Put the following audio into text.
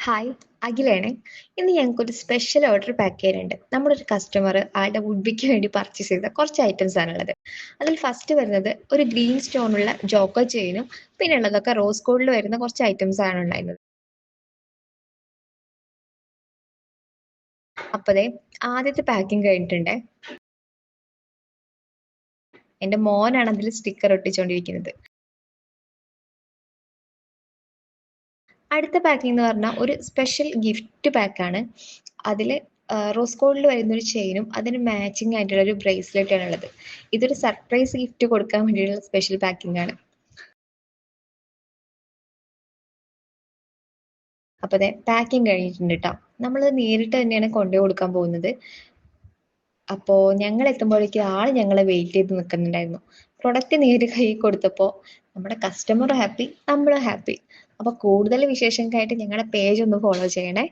Hi, അഖിലാണ്. ഇന്ന് ഞങ്ങൾക്കൊരു special order pack ചെയ്യാനുണ്ട്. നമ്മുടെ ഒരു കസ്റ്റമർ ആളുടെ വുഡ്ബിക്ക് വേണ്ടി പർച്ചേസ് ചെയ്ത കുറച്ച് ഐറ്റംസ് ആണുള്ളത്. അതിൽ ഫസ്റ്റ് വരുന്നത് ഒരു ഗ്രീൻ സ്റ്റോണുള്ള ജോക്കർ ചെയിനും പിന്നെ ഉള്ളതൊക്കെ റോസ് ഗോൾഡിൽ വരുന്ന കുറച്ച് ഐറ്റംസ് ആണ് ഉണ്ടായിരുന്നത്. അപ്പതേ ആദ്യത്തെ പാക്കിംഗ് കഴിഞ്ഞിട്ടുണ്ട്. എന്റെ മോനാണ് അതിൽ സ്റ്റിക്കർ ഒട്ടിച്ചുകൊണ്ടിരിക്കുന്നത്. അടുത്ത പാക്കിംഗ് എന്ന് പറഞ്ഞാൽ ഒരു സ്പെഷ്യൽ ഗിഫ്റ്റ് പാക്കാണ്. അതിൽ റോസ് ഗോൾഡിൽ വരുന്ന ഒരു ചെയിനും അതിന് മാച്ചിങ് ആയിട്ടുള്ള ഒരു ബ്രേസ്ലെറ്റ് ആണ് ഉള്ളത്. ഇതൊരു സർപ്രൈസ് ഗിഫ്റ്റ് കൊടുക്കാൻ വേണ്ടിയുള്ള സ്പെഷ്യൽ പാക്കിംഗ് ആണ്. അപ്പൊ അതെ പാക്കിംഗ് കഴിഞ്ഞിട്ടുണ്ട് കേട്ടോ. നമ്മൾ നേരിട്ട് തന്നെയാണ് കൊണ്ടുപോയി കൊടുക്കാൻ പോകുന്നത്. അപ്പോ ഞങ്ങൾ എത്തുമ്പോഴേക്കും ആള് ഞങ്ങളെ വെയിറ്റ് ചെയ്ത് നിൽക്കുന്നുണ്ടായിരുന്നു. പ്രൊഡക്റ്റ് നേര് കൈ കൊടുത്തപ്പോൾ നമ്മുടെ കസ്റ്റമർ ഹാപ്പി, നമ്മളും ഹാപ്പി. അപ്പൊ കൂടുതൽ വിശേഷങ്ങൾക്കായിട്ട് ഞങ്ങളുടെ പേജ് ഒന്ന് ഫോളോ ചെയ്യണേ.